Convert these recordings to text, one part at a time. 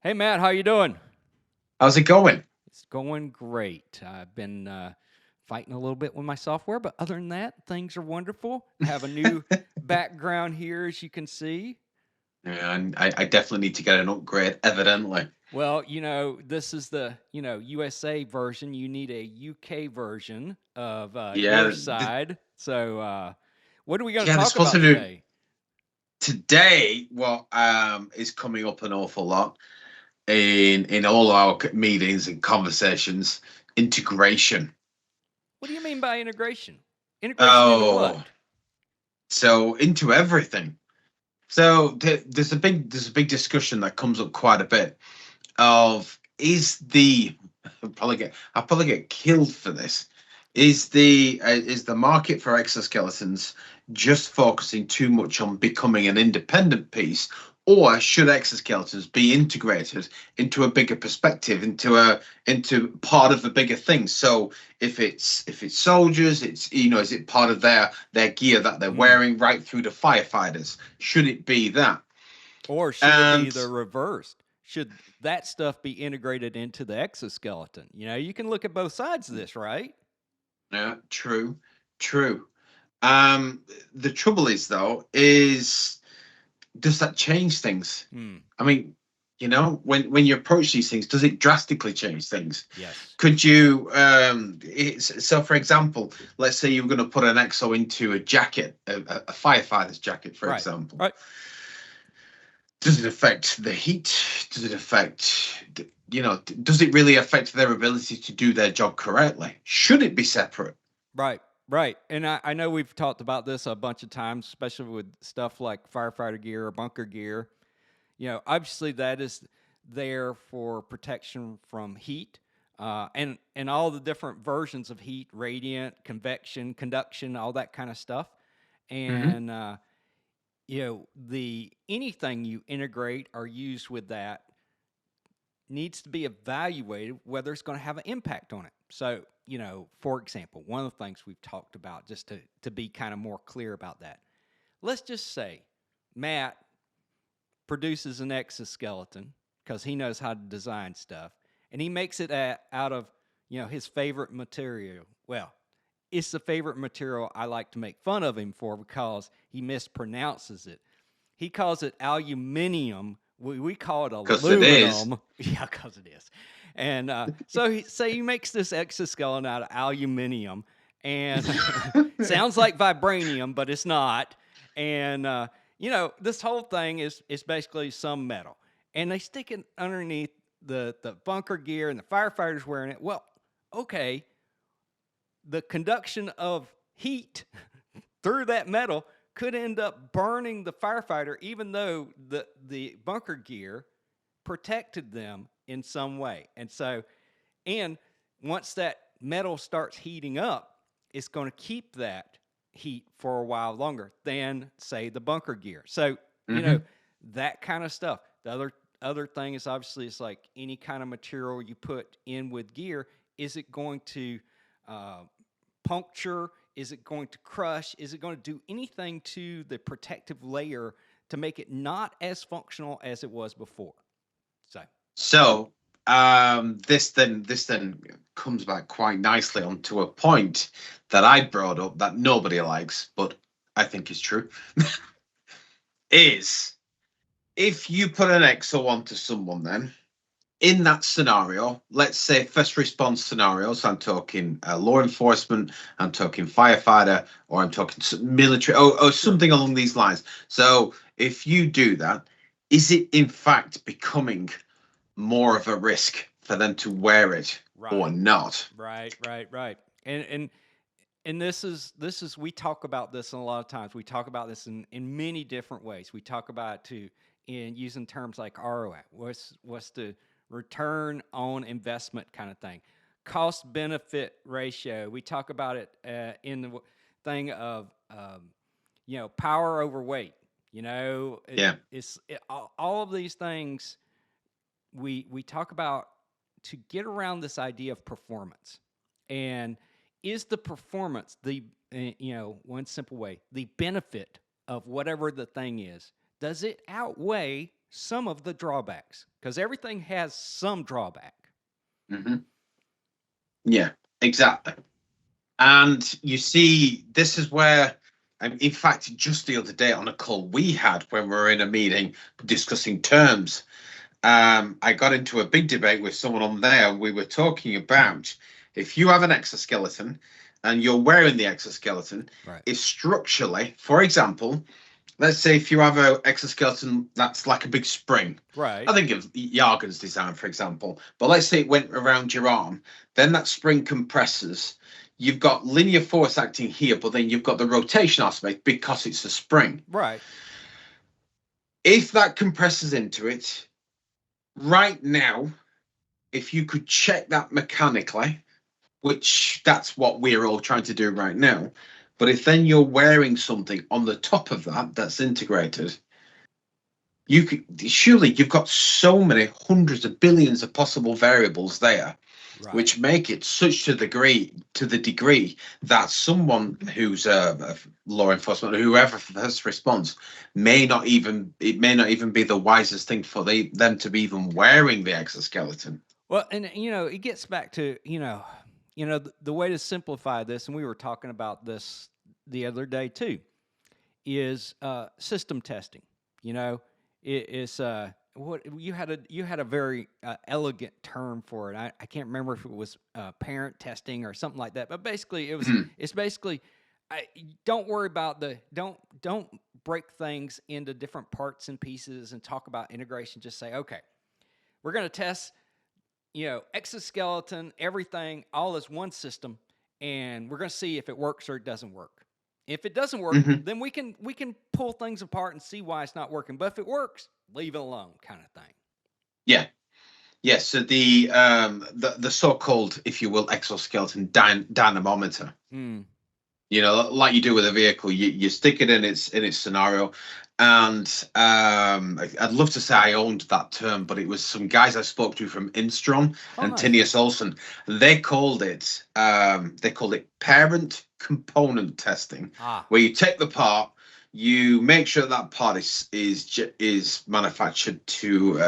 Hey Matt, how you doing? How's it going? It's going great. I've been fighting a little bit with my software, but other than that, things are wonderful. Have a new background here, as you can see. Yeah, and I definitely need to get an upgrade, evidently. Well, this is the USA version. You need a UK version of your Yeah, side. So, what are we going to yeah, they're talk supposed about to do today? today what is coming up an awful lot in all our meetings and conversations, integration. What do you mean by integration? Integration into Oh, what? so into everything. So there's a big discussion that comes up quite a bit of is the I'll probably get killed for this. Is the market for exoskeletons just focusing too much on becoming an independent piece, or should exoskeletons be integrated into a bigger perspective, into part of a bigger thing? So if it's soldiers, it's is it part of their gear that they're Hmm. wearing right through to firefighters? Should it be that? Or should it be And the reversed? Should that stuff be integrated into the exoskeleton? You can look at both sides of this, right? yeah, true, true. Um, the trouble is, though, is does that change things? Hmm. I mean, when you approach these things, does it drastically change things? Yes. Could you, so for example, let's say you were going to put an exo into a jacket, a firefighter's jacket, for Right. example. Right. Does it affect the heat? Does it affect, does it really affect their ability to do their job correctly? Should it be separate? Right. Right. And I know we've talked about this a bunch of times, especially with stuff like firefighter gear or bunker gear. Obviously that is there for protection from heat, and all the different versions of heat, radiant, convection, conduction, all that kind of stuff. Hmm. And the anything you integrate or use with that needs to be evaluated whether it's going to have an impact on it. So, for example, one of the things we've talked about, just to be kind of more clear about that, let's just say Matt produces an exoskeleton because he knows how to design stuff, and he makes it out of his favorite material. Well, it's the favorite material I like to make fun of him for because he mispronounces it. He calls it aluminium. We call it Because it is. aluminum. Yeah, because it is. And so he makes this exoskeleton out of aluminium, and sounds like vibranium, but it's not. And this whole thing is basically some metal, and they stick it underneath the bunker gear, and the firefighters wearing it. Well, okay, the conduction of heat through that metal could end up burning the firefighter, even though the bunker gear protected them in some way. And once that metal starts heating up, it's going to keep that heat for a while longer than, say, the bunker gear. So, you know, Hmm. that kind of stuff. The other thing is obviously it's like any kind of material you put in with gear, is it going to uh, puncture? Is it going to crush? Is it going to do anything to the protective layer to make it not as functional as it was before? So, So this then comes back quite nicely onto a point that I brought up that nobody likes, but I think is true. Is if you put an exo onto someone, then in that scenario, let's say first response scenarios, I'm talking law enforcement, I'm talking firefighter, or I'm talking military, or sure. something along these lines. So if you do that, is it in fact becoming more of a risk for them to wear it or Right. not? Right. And this is we talk about this a lot of times. We talk about this in many different ways. We talk about it too in using terms like ROI. What's the return on investment kind of thing? Cost benefit ratio. We talk about it in the thing of power over weight. Yeah. All of these things we talk about to get around this idea of performance. And is the performance one simple way, the benefit of whatever the thing is, does it outweigh some of the drawbacks, because everything has some drawback. Hmm. Yeah, exactly. And you see, this is where, in fact, just the other day on a call we had when we were in a meeting discussing terms, I got into a big debate with someone on there. We were talking about if you have an exoskeleton and you're wearing the exoskeleton, Right. if structurally, for example, let's say if you have an exoskeleton that's like a big spring. Right. I think of Jargon's design, for example. But let's say it went around your arm, then that spring compresses. You've got linear force acting here, but then you've got the rotation aspect because it's a spring. Right. If that compresses into it, right now, if you could check that mechanically, which that's what we're all trying to do right now, but if then you're wearing something on the top of that that's integrated, you could surely you've got so many hundreds of billions of possible variables there, Right. which make it such to the degree that someone who's a law enforcement or whoever first response may not even be the wisest thing for them to be even wearing the exoskeleton. Well, and it gets back to the way to simplify this, and we were talking about this the other day too, is system testing. It's what you had a very elegant term for it. I can't remember if it was parent testing or something like that, but basically Mhm. it's basically don't worry about don't break things into different parts and pieces and talk about integration. Just say, okay, we're going to test exoskeleton, everything, all as one system, and we're going to see if it works or it doesn't work. If it doesn't work, Mhm. then we can pull things apart and see why it's not working. But if it works, leave it alone, kind of thing. Yeah. Yes. So the so-called, if you will, exoskeleton dynamometer. Mm. Like you do with a vehicle, you stick it in its scenario. And I'd love to say I owned that term, but it was some guys I spoke to from Instron Oh, and nice. Tinius Olson. They called it parent component testing, Ah, where you take the part, you make sure that part is manufactured to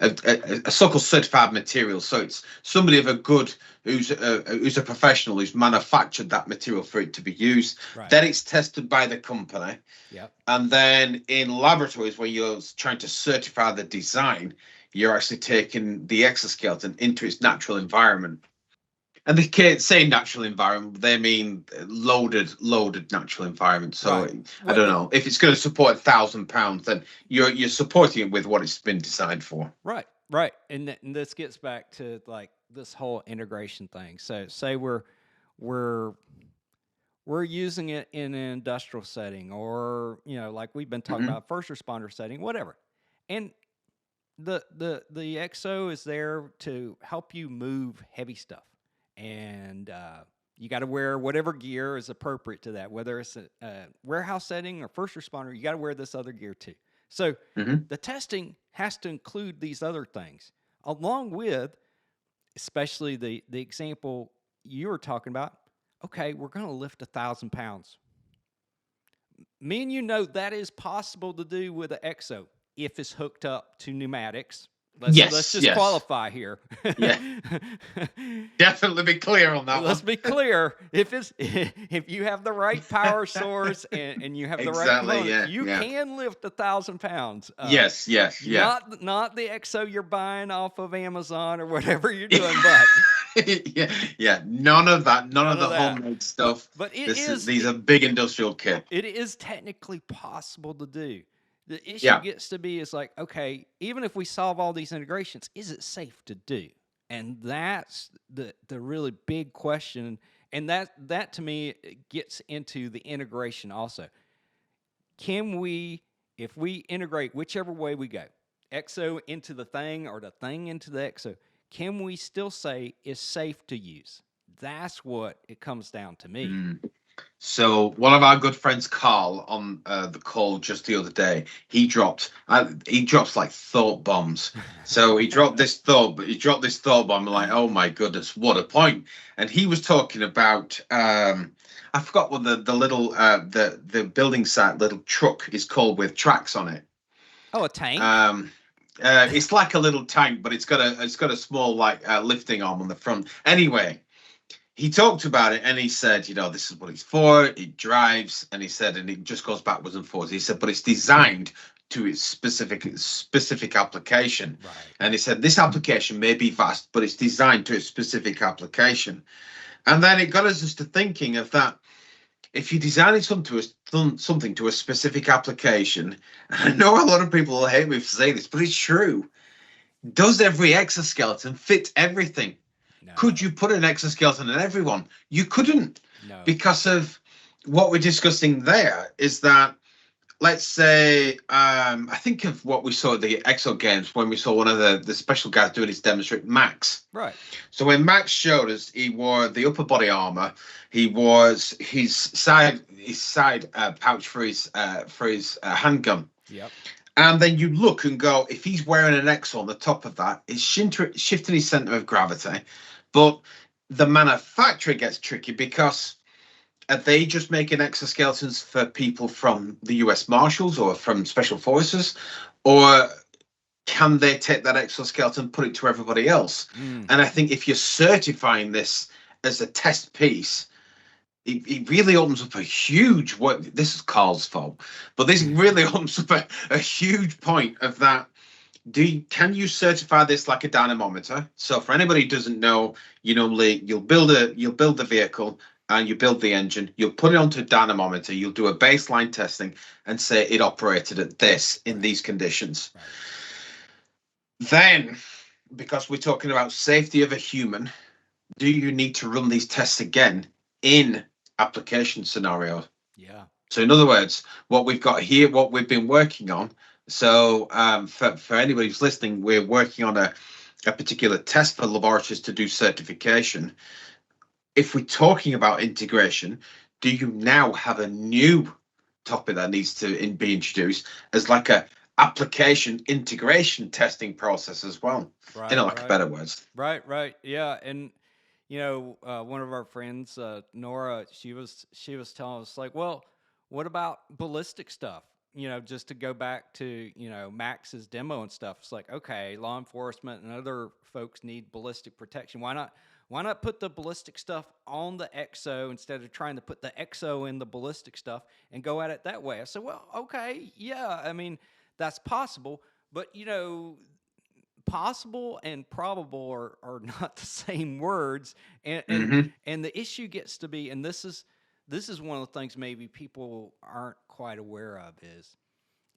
a so-called certified material. So it's somebody of a good who's a professional who's manufactured that material for it to be used. right. Then it's tested by the company, Yep. and then in laboratories where you're trying to certify the design, you're actually taking the exoskeleton into its natural environment. And they can't say natural environment; they mean loaded natural environment. So Right. I Well, don't know if it's going to support 1,000 pounds, then you're supporting it with what it's been designed for. right. Right. And this gets back to like this whole integration thing. So say we're we're using it in an industrial setting, or like we've been talking Hmm. about, first responder setting, whatever. And the exo is there to help you move heavy stuff, and you got to wear whatever gear is appropriate to that, whether it's a warehouse setting or first responder. You got to wear this other gear too. So Hmm. the testing has to include these other things, along with, especially the example you were talking about. Okay, we're going to lift 1,000 pounds. Me and that is possible to do with an exo if it's hooked up to pneumatics. Let's Yes, just yes, qualify here. yeah. Definitely be clear on that Let's one. be clear. If you have the right power source, and you have the right Exactly. components, Yeah. you Yeah. can lift 1,000 pounds. Yes. Yes. Yeah. Not the exo you're buying off of Amazon or whatever you're doing, but Yeah. Yeah. None of that. None none of of the that. homemade But stuff. but it This is is these it, are big industrial kit. it is technically possible to do. The issue Yeah. gets to be is like, okay, even if we solve all these integrations, is it safe to do? And that's the really big question. And that to me gets into the integration also. Can we, if we integrate whichever way we go, exo into the thing or the thing into the exo, can we still say is safe to use? That's what it comes down to me. Mm. So one of our good friends, Carl, on the call just the other day, he drops like thought bombs. So he dropped this thought bomb. I'm like, oh my goodness, what a point! And he was talking about I forgot what the little the building site little truck is called with tracks on it. Oh, a tank? Um, It's like a little tank, but it's got a small like lifting arm on the front. Anyway, he talked about it and he said, this is what it's for. It drives, and he said, and it just goes backwards and forwards. He said, but it's designed to its specific application. Right. And he said, this application may be vast, but it's designed to its specific application. And then it got us just to thinking of that. If you design something to a specific application, and I know a lot of people will hate me for saying this, but it's true. Does every exoskeleton fit everything? No. Could you put an exoskeleton on everyone? You couldn't. No. Because of what we're discussing there is that, let's say, I think of what we saw at the Exo Games when we saw one of the special guys doing his demonstration, Max. Right. So when Max showed us, he wore the upper body armor. He wore his side pouch for his handgun. Yep. And then you look and go, if he's wearing an Exo on the top of that, it's shifting his center of gravity. But the manufacturer gets tricky because are they just making exoskeletons for people from the US Marshals or from Special Forces? Or can they take that exoskeleton, put it to everybody else? And I think if you're certifying this as a test piece, it really opens up a huge, this is Carl's fault, but this really opens up a huge point of that. Can you certify this like a dynamometer? So for anybody who doesn't know, you'll build the vehicle and you build the engine, you'll put it onto a dynamometer, you'll do a baseline testing and say it operated at this in these conditions. Right. Then, because we're talking about safety of a human, do you need to run these tests again in application scenario? Yeah. So in other words, what we've got here, what we've been working on. So for anybody who's listening, we're working on a particular test for laboratories to do certification. If we're talking about integration, do you now have a new topic that needs to be introduced as like a application integration testing process as well? Right, A better words. Right. Yeah. And one of our friends, Nora, she was telling us like, well, what about ballistic stuff? Just to go back to, Max's demo and stuff. It's like, okay, law enforcement and other folks need ballistic protection. Why not put the ballistic stuff on the Exo instead of trying to put the Exo in the ballistic stuff and go at it that way? I said, well, okay, yeah, I mean, that's possible, but possible and probable are not the same words, and the issue gets to be, and this is one of the things maybe people aren't quite aware of, is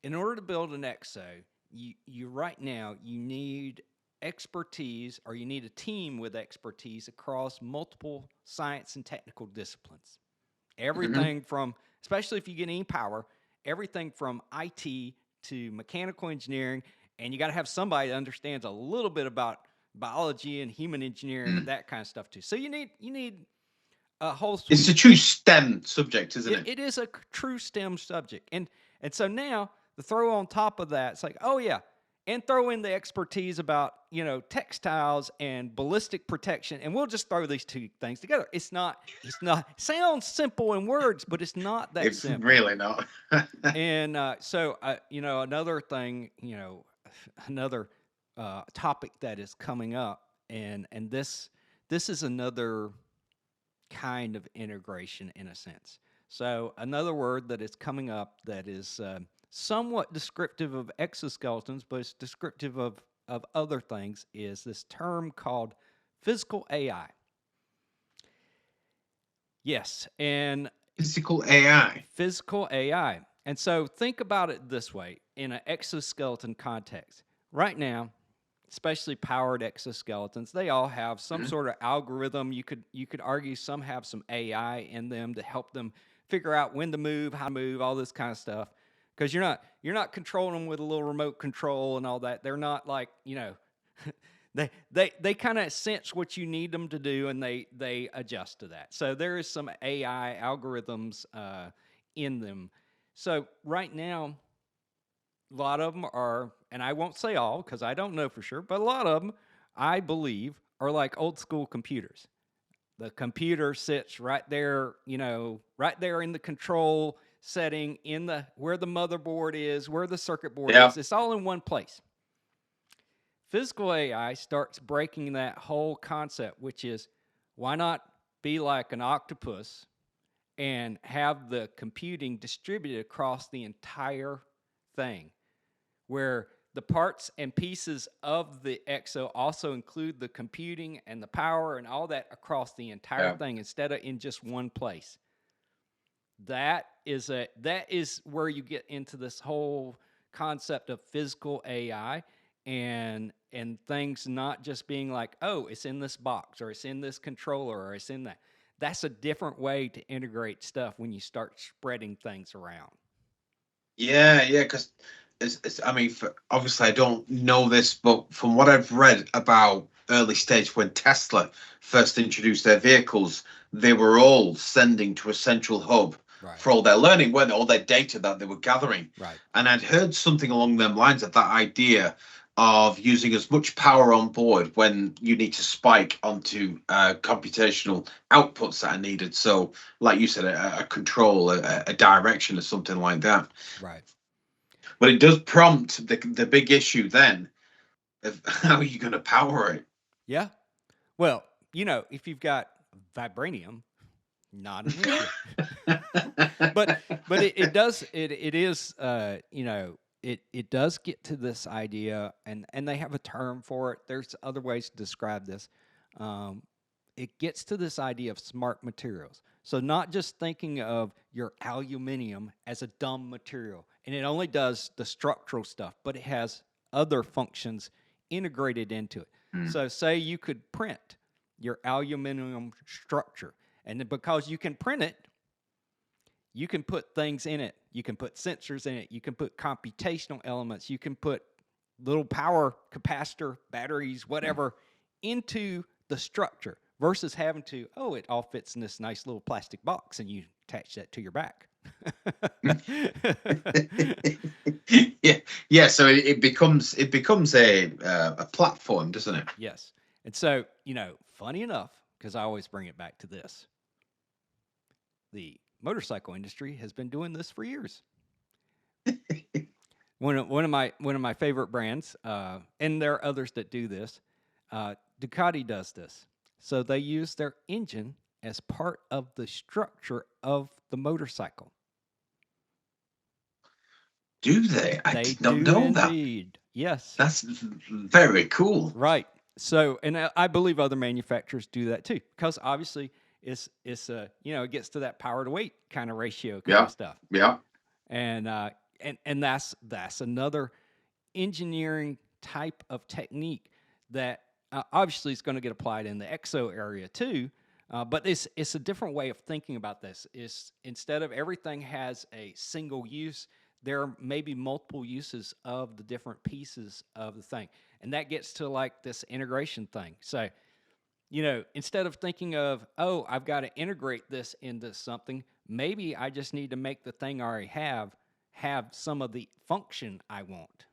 in order to build an Exo, you right now you need expertise, or you need a team with expertise across multiple science and technical disciplines. Everything from, especially if you get any power, everything from IT to mechanical engineering, and you got to have somebody that understands a little bit about biology and human engineering and that kind of stuff too. So you need a whole suite. It's a true STEM subject, isn't it? It is a true STEM subject. And so now the throw on top of that, it's like, oh yeah, and throw in the expertise about, textiles and ballistic protection, and we'll just throw these two things together. It's not sounds simple in words, but it's not that simple. It's really not. And so another thing, another topic that is coming up, and this is another kind of integration in a sense. So another word that is coming up that is somewhat descriptive of exoskeletons, but it's descriptive of other things, is this term called physical AI. Yes, and physical AI. Physical AI. And so think about it this way in an exoskeleton context. Right now, especially powered exoskeletons, they all have some sort of algorithm. You could argue some have some AI in them to help them figure out when to move, how to move, all this kind of stuff. Because you're not controlling them with a little remote control and all that. They're not like, they kind of sense what you need them to do, and they adjust to that. So there is some AI algorithms in them. So right now, a lot of them are, and I won't say all because I don't know for sure, but a lot of them, I believe, are like old school computers. The computer sits right there, right there in the control setting, where the motherboard is, where the circuit board is. It's all in one place. physical AI starts breaking that whole concept, which is why not be like an octopus and have the computing distributed across the entire thing, where the parts and pieces of the exo also include the computing and the power and all that across the entire Yeah. thing instead of in just one place. That is where you get into this whole concept of physical AI and things not just being like, oh, it's in this box or it's in this controller or it's in that. That's a different way to integrate stuff when you start spreading things around. Yeah, yeah, because I mean, obviously, I don't know this, but from what I've read about early stage when Tesla first introduced their vehicles, they were all sending to a central hub Right. for all their learning, weren't they? All their data that they were gathering. Right. And I'd heard something along them lines of that idea of using as much power on board when you need to spike onto computational outputs that are needed. So, like you said, a control, a direction, or something like that. Right. But it does prompt the big issue then of how are you going to power it? Yeah. Well, if you've got vibranium, not an issue. but it does it is it does get to this idea, and they have a term for it. There's other ways to describe this. Um, it gets to this idea of smart materials. So not just thinking of your aluminum as a dumb material, and it only does the structural stuff, but it has other functions integrated into it. Mm. So say you could print your aluminum structure, and then because you can print it, you can put things in it. You can put sensors in it. You can put computational elements. You can put little power capacitor, batteries, whatever, into the structure versus having to, oh, it all fits in this nice little plastic box and you attach that to your back. Yeah, yeah. So it becomes a platform, doesn't it? Yes. And so, funny enough, because I always bring it back to this, the motorcycle industry has been doing this for years. One of my favorite brands, and there are others that do this. Ducati does this, so they use their engine as part of the structure of the motorcycle. Do they? I They did not do know that. indeed. Yes. That's very cool. Right. So, and I believe other manufacturers do that too, because obviously it's it gets to that power to weight kind of ratio kind Yeah, of stuff, yeah. and that's another engineering type of technique that obviously is going to get applied in the exo area too. But it's a different way of thinking about this. Is instead of everything has a single use, there may be multiple uses of the different pieces of the thing, and that gets to like this integration thing. So, instead of thinking of, oh, I've got to integrate this into something, maybe I just need to make the thing I already have some of the function I want.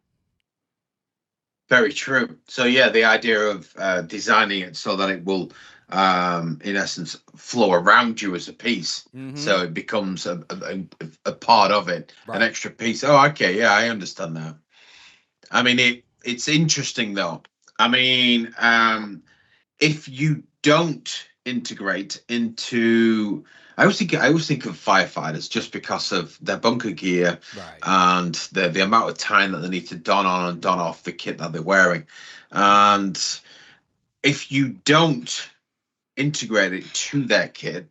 Very true. So yeah, the idea of designing it so that it will, in essence, flow around you as a piece, Mm-hmm. so it becomes a part of it, an Right. extra piece. Oh, okay, yeah, I understand that. I mean, it's interesting though. I mean, if you don't integrate into, I always think of firefighters just because of their bunker gear Right. and the amount of time that they need to don on and don off the kit that they're wearing. And if you don't integrate it to their kit,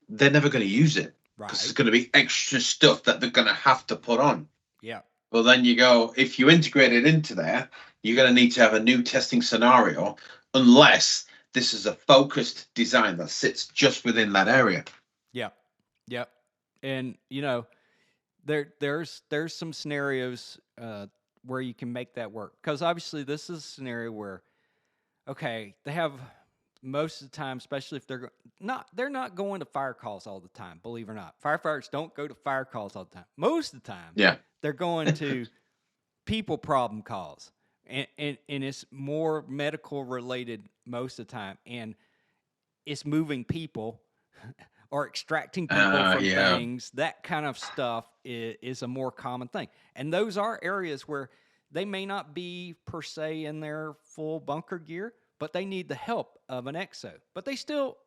they're never going to use it because there's Right. going to be extra stuff that they're going to have to put on. Yeah. Well, then you go, if you integrate it into there, you're going to need to have a new testing scenario unless this is a focused design that sits just within that area. Yeah. Yep. And there's some scenarios where you can make that work, because obviously this is a scenario where, okay, they have most of the time, especially if they're not going to fire calls all the time. Believe it or not, firefighters don't go to fire calls all the time. Most of the time, Yeah. they're going to people problem calls, and it's more medical related most of the time, and it's moving people or extracting people from Yeah. things. That kind of stuff is a more common thing, and those are areas where they may not be per se in their full bunker gear, but they need the help of an exo. But they still,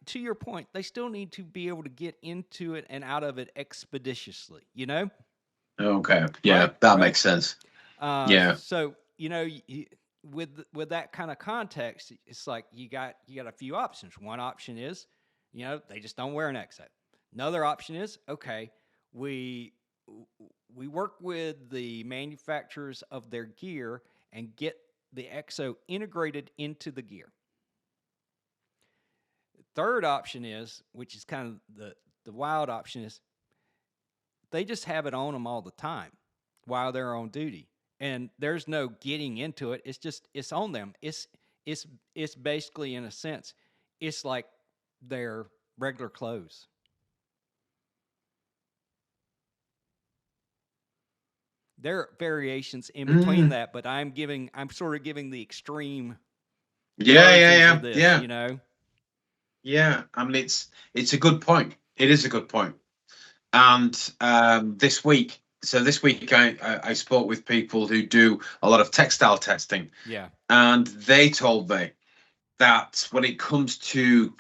to your point, they still need to be able to get into it and out of it expeditiously. You know? Okay. Yeah, Right. that Right. makes sense. Yeah. So with that kind of context, it's like you got a few options. One option is, they just don't wear an exo. Another option is, okay, we we work with the manufacturers of their gear and get the exo integrated into the gear. Third option is, which is kind of the wild option, is they just have it on them all the time while they're on duty, and there's no getting into it. It's on them. It's basically, in a sense, it's like their regular clothes. There are variations in between Mm. that, but I'm sort of giving the extreme Yeah, yeah, versions of yeah, this, yeah, you know. yeah. I mean, it's a good point. It is a good point. And this week I spoke with people who do a lot of textile testing, Yeah. and they told me that when it comes to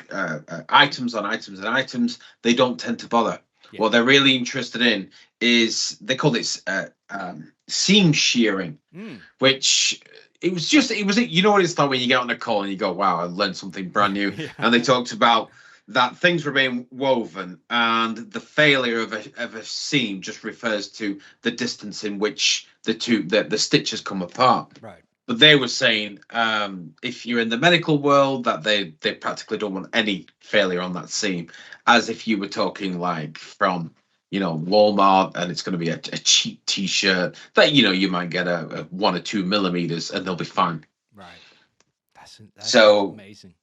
items on items and items, they don't tend to bother. Yeah. What they're really interested in is, they call it seam shearing, Mm. which you know what it's like when you get on a call and you go, wow, I learned something brand new. Yeah. And they talked about that things were being woven, and the failure of a seam just refers to the distance in which the stitches come apart. Right. But they were saying, if you're in the medical world, that they practically don't want any failure on that seam, as if you were talking like from Walmart, and it's going to be a cheap T-shirt that you might get a 1 or 2 millimeters and they'll be fine. Right. That's So amazing.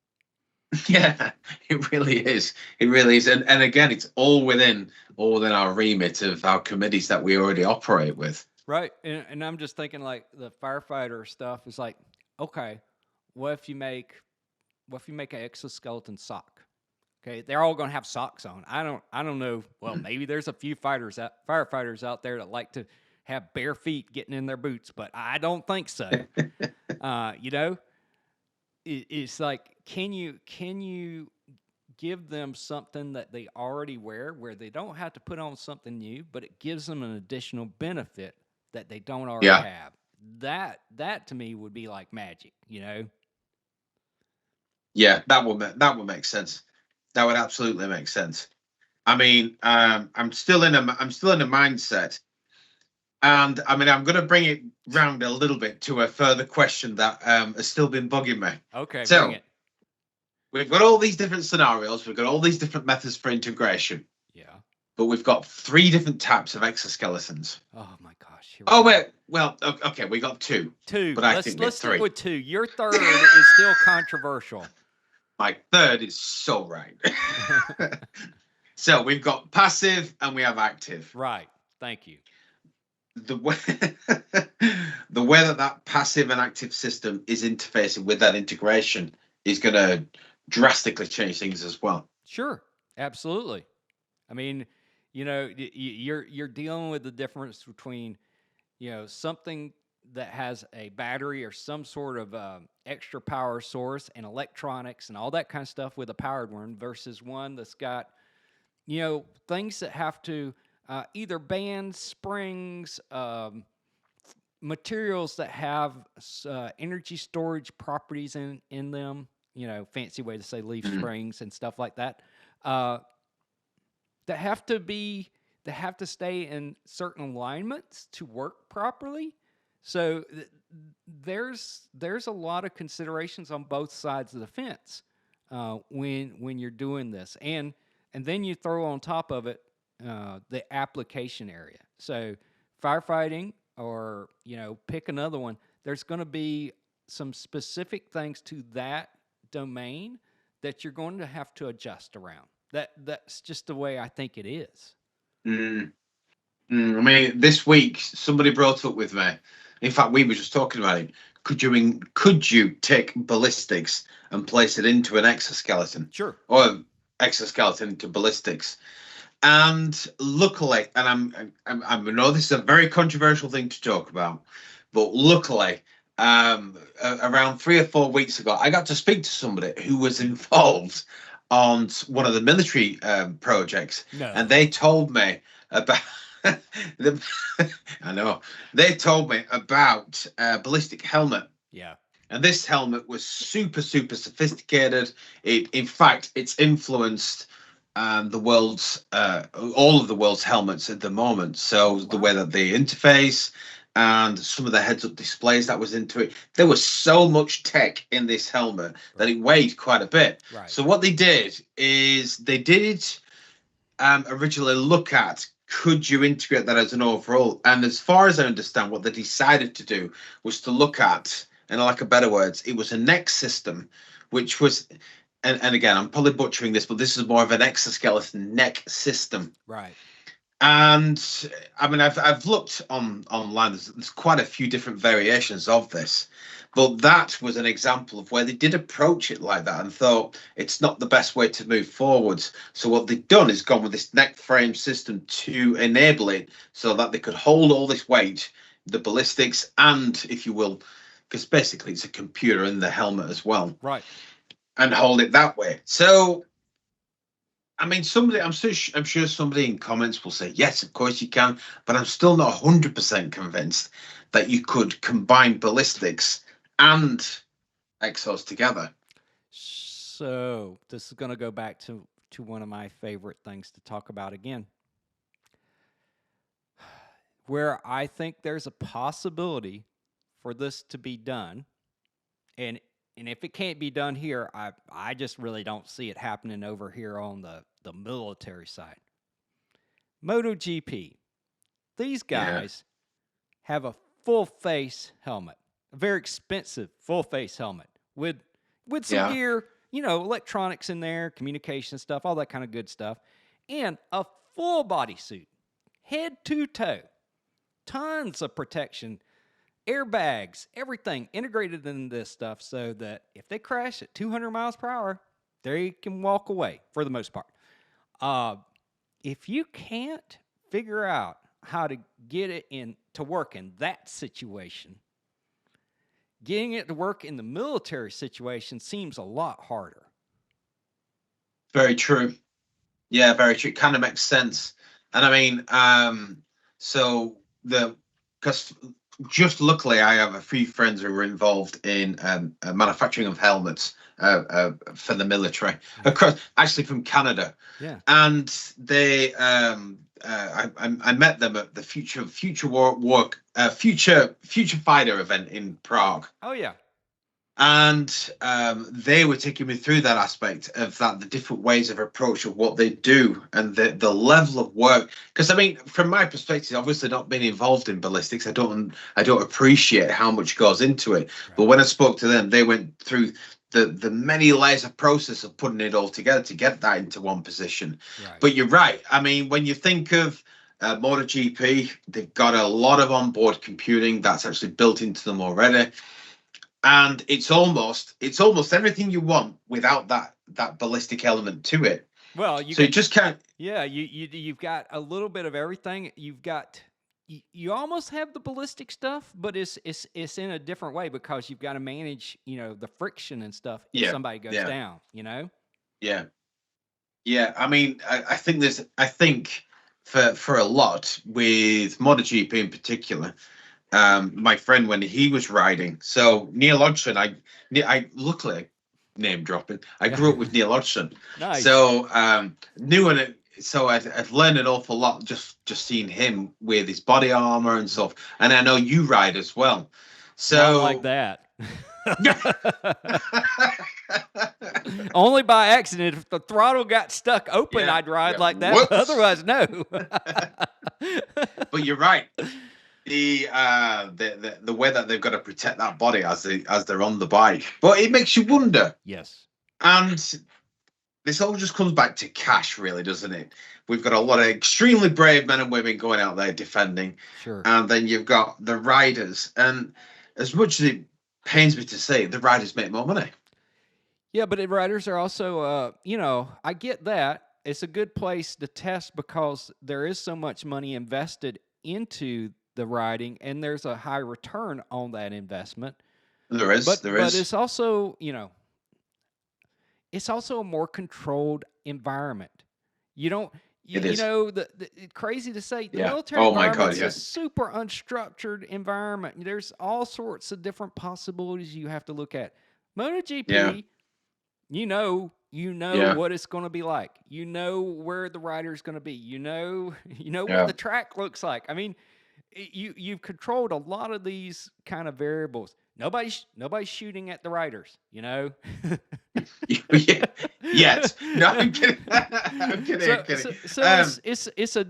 yeah, it really is. It really is, and again, it's all within our remit of our committees that we already operate with. Right. And I'm just thinking, like, the firefighter stuff is like, okay, what if you make an exoskeleton sock? Okay, they're all going to have socks on. I don't know. Well, maybe there's a few firefighters out there that like to have bare feet getting in their boots, but I don't think so. You know, it's like, can you give them something that they already wear, where they don't have to put on something new, but it gives them an additional benefit that they don't already Yeah, have? That to me would be like magic, you know? yeah, that would make sense. That would absolutely make sense. I mean, I'm still in a mindset, and I mean, I'm going to bring it round a little bit to a further question that has still been bugging me. Okay, bring So it. we've got all these different scenarios, we've got all these different methods for integration, Yeah. but we've got 3 different types of exoskeletons. Oh my gosh, here we Oh go. wait, well, okay, we got 2, Two. but I Let's think we have stick 3. with two. Your third is still controversial. My third is so right. So we've got passive and we have active. Right. Thank you. The way the way that passive and active system is interfacing with that integration is going to drastically change things as well. Sure. Absolutely. I mean, you're dealing with the difference between, something that has a battery or some sort of extra power source and electronics and all that kind of stuff with a powered one, versus one that's got, things that have to either band springs, materials that have energy storage properties in them. Fancy way to say leaf Mhm. springs and stuff like that. Uh, that have to be that have to stay in certain alignments to work properly. So there's a lot of considerations on both sides of the fence when you're doing this, and then you throw on top of it the application area. So firefighting, or pick another one. There's going to be some specific things to that domain that you're going to have to adjust around. That's just the way I think it is. Mm, I mean, this week somebody brought up with me. In fact, we were just talking about it. Could you take ballistics and place it into an exoskeleton, Sure. or exoskeleton into ballistics? And luckily, and I know this is a very controversial thing to talk about, But luckily, around 3 or 4 weeks ago, I got to speak to somebody who was involved on one of the military projects, and No. they told me about. the, I know they told me about a ballistic helmet, Yeah. and this helmet was super, super sophisticated. In fact, it's influenced the world's all of the world's helmets at the moment. So Oh, the way wow. that they interface and some of the heads-up displays that was into it, there was so much tech in this helmet that Right. it weighed quite a bit. Right. So what they did is they did originally look at, could you integrate that as an overall? And as far as I understand, what they decided to do was to look at, in lack of better words, it was a neck system, which was, and again, I'm probably butchering this, but this is more of an exoskeleton neck system. Right. And I mean, I've looked online. There's quite a few different variations of this, but that was an example of where they did approach it like that and thought it's not the best way to move forwards. So what they've done is gone with this neck frame system to enable it so that they could hold all this weight, the ballistics, and if you will, because basically it's a computer in the helmet as well, Right. and hold it that way. So I mean, somebody, I'm sure somebody in comments will say, yes, of course you can, but I'm still not 100% convinced that you could combine ballistics and exos together. So this is going to go back to one of my favorite things to talk about again, where I think there's a possibility for this to be done, and if it can't be done here, I just really don't see it happening over here on the military side. MotoGP. These Yeah, guys have a full face helmet, a very expensive full face helmet with some yeah, gear, you know, electronics in there, communication stuff, all that kind of good stuff, and a full body suit, head to toe, tons of protection, airbags, everything integrated in this stuff so that if they crash at 200 miles per hour, they can walk away for the most part. Uh, if you can't figure out how to get it in to work in that situation, getting it to work in the military situation seems a lot harder. very true. Yeah, very true. It kind of makes sense. And I mean, so the, because just luckily I have a few friends who were involved in manufacturing of helmets for the military across, actually from Canada, Yeah. and they I met them at the future fighter event in Prague, Oh yeah. and they were taking me through that aspect of that, the different ways of approach of what they do and the level of work. Because I mean, from my perspective, obviously not being involved in ballistics, I don't appreciate how much goes into it. But Right. when I spoke to them, they went through the many layers of process of putting it all together to get that into one position. Right. But you're right. I mean, when you think of MotoGP, they've got a lot of onboard computing that's actually built into them already, and it's almost everything you want without that ballistic element to it. Well, you So you got just can't. yeah, you've got a little bit of everything. You've got you almost have the ballistic stuff, but it's in a different way because you've got to manage, you know, the friction and stuff if Yeah, somebody goes yeah, down, you know? yeah, yeah. I mean, I think for a lot with MotoGP in particular, my friend when he was riding. So Neil Hodgson, I luckily, name dropping, I Yeah. grew up with Neil Hodgson, Nice. so knew it. So I've learned an awful lot just seeing him with his body armor and stuff. And I know you ride as well. Not like So that. Only by accident. If the throttle got stuck open, yeah, I'd ride yeah. like that, but Whoops. otherwise, no. But you're right. The way that they've got to protect that body as they're on the bike, but it makes you wonder. Yes. And this all just comes back to cash, really, doesn't it? We've got a lot of extremely brave men and women going out there defending, Sure. and then you've got the riders. And as much as it pains me to say, the riders make more money. Yeah, but riders are also, you know, I get that. It's a good place to test because there is so much money invested into the riding, and there's a high return on that investment. There is, there But is. it's also, it's also a more controlled environment. You don't, It you is. know, it's crazy to say, the Yeah. military Oh my God. environment's a Yeah. super unstructured environment. There's all sorts of different possibilities you have to look at. Yeah. MotoGP, you know Yeah. what it's going to be like. You know where the rider's going to be. You know what Yeah. the track looks like. I mean, you've controlled a lot of these kind of variables. Nobody's shooting at the riders, Yeah. Yet. No, I'm kidding. I'm kidding. I'm so kidding. so so it's a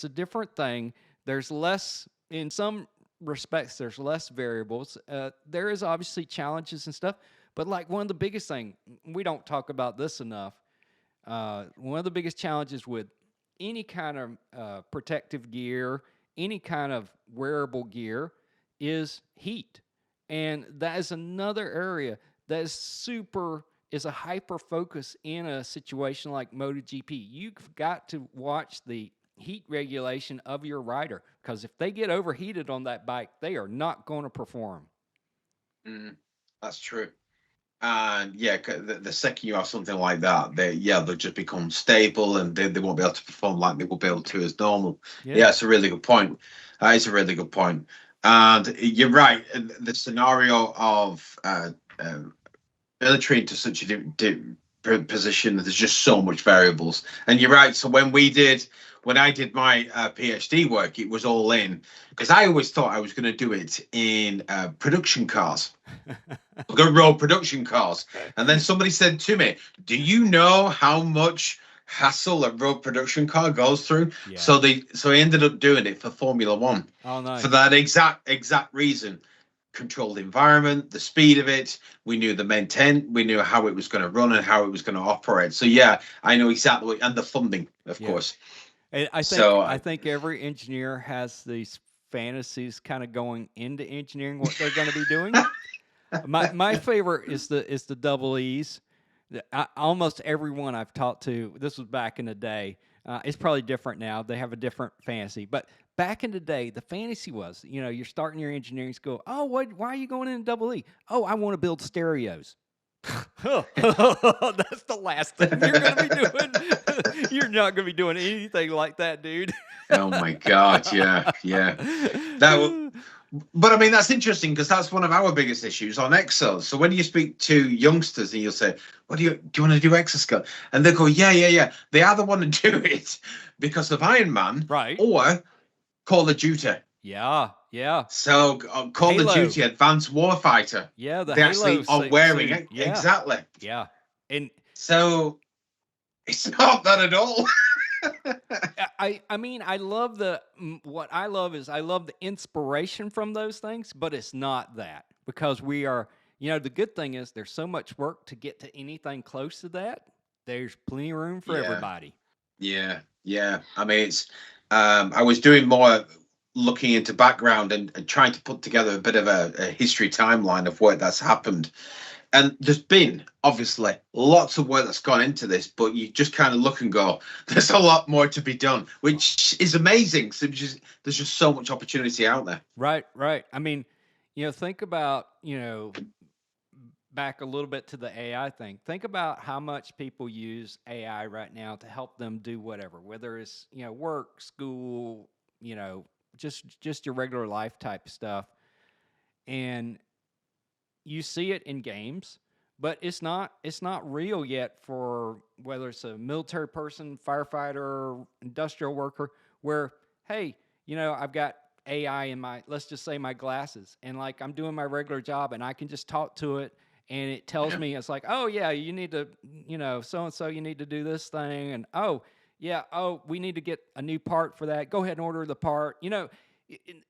different thing. There's less, in some respects, there's less variables. There is obviously challenges and stuff, but like one of the biggest thing, we don't talk about this enough. One of the biggest challenges with any kind of protective gear, any kind of wearable gear, is heat, and that is another area that is a hyper focus in a situation like MotoGP. You've got to watch the heat regulation of your rider, because if they get overheated on that bike, they are not going to perform. Mm, that's true. And yeah, the second you have something like that, they'll just become stable, and they won't be able to perform like they will be able to as normal. Yeah. Yeah, it's a really good point. That is a really good point. And you're right. The scenario of military into such a position, there's just so much variables. And you're right. So when I did my PhD work, it was all in, because I always thought I was going to do it in production cars. Go road production cars. And then somebody said to me, "Do you know how much hassle a road production car goes through?" Yeah. So I ended up doing it for Formula One. Oh, nice. For that exact reason. Controlled environment, the speed of it. We knew we knew how it was going to run and how it was going to operate. So yeah, I know exactly, and the funding, of course. And I think every engineer has these fantasies kind of going into engineering, what they're going to be doing. My favorite is the double E's. Almost everyone I've talked to, this was back in the day. It's probably different now. They have a different fantasy, but back in the day, the fantasy was, you're starting your engineering school. Oh, why are you going in double E? Oh, I want to build stereos. That's the last thing you're going to be doing. You're not going to be doing anything like that, dude. Oh my God, yeah. But I mean, that's interesting, because that's one of our biggest issues on Exos. So when you speak to youngsters and you'll say, "What do you want to do exoskeleton?" And they go, yeah. They either want to do it because of Iron Man, Right, or Call of Duty. Yeah. So Call of Duty Advanced Warfighter. Yeah, the They actually are wearing it. Yeah. Exactly. Yeah. And so it's not that at all. I mean, I love what I love is I love the inspiration from those things, but it's not that, because we are, the good thing is there's so much work to get to anything close to that. There's plenty of room for everybody. Yeah. I mean, it's I was doing more looking into background and trying to put together a bit of a history timeline of work that's happened. And there's been obviously lots of work that's gone into this, but you just kind of look and go, there's a lot more to be done, which is amazing. So there's just so much opportunity out there. Right. I mean, think about, back a little bit to the AI thing. Think about how much people use AI right now to help them do whatever, whether it's, work, school, just your regular life type stuff. And you see it in games, but it's not real yet for whether it's a military person, firefighter, industrial worker, where, hey, I've got AI in let's just say my glasses, and like I'm doing my regular job and I can just talk to it and it tells me, it's like, oh yeah, you need to, so and so, you need to do this thing, and oh yeah, oh, we need to get a new part for that. Go ahead and order the part.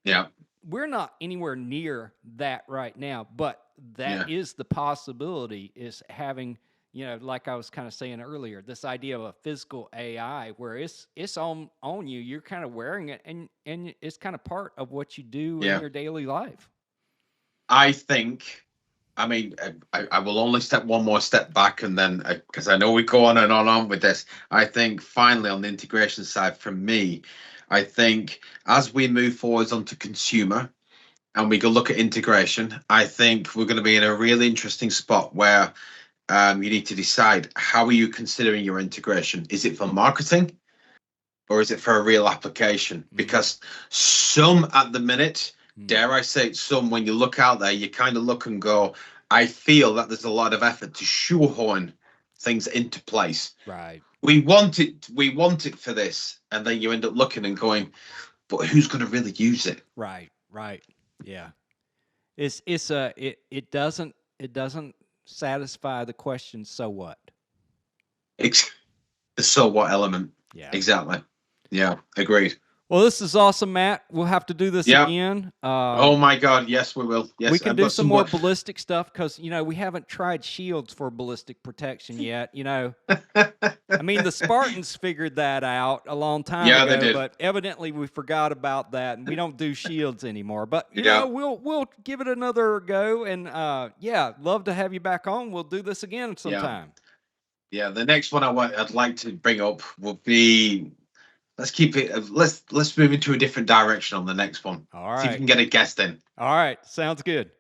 Yeah. We're not anywhere near that right now, but that is the possibility, is having, like I was kind of saying earlier, this idea of a physical AI where it's on you. You're kind of wearing it, and it's kind of part of what you do in your daily life. I mean, I will only step one more step back, and then, because I know we go on and on with this, I think finally on the integration side, for me, I think as we move forwards onto consumer and we go look at integration, I think we're going to be in a really interesting spot where you need to decide, how are you considering your integration? Is it for marketing or is it for a real application? Because some at the minute, dare I say, some, when you look out there, you kind of look and go, I feel that there's a lot of effort to shoehorn things into place. Right. We want it for this, and then you end up looking and going, but who's going to really use it? Right. Right. Yeah. It doesn't satisfy the question, so what? The so what element. Yeah. Exactly. Yeah, agreed. Well, this is awesome, Matt. We'll have to do this again. Oh my God, yes, we will. Yes, we can I've do got some more ballistic stuff because, we haven't tried shields for ballistic protection yet. I mean, the Spartans figured that out a long time Yeah, they ago, did. but evidently we forgot about that, and we don't do shields anymore. But Yeah. we'll give it another go, and love to have you back on. We'll do this again sometime. Yeah, the next one I'd like to bring up will be, let's keep it. Let's move into a different direction on the next one. All See if we right. can get a guest in. All right. Sounds good.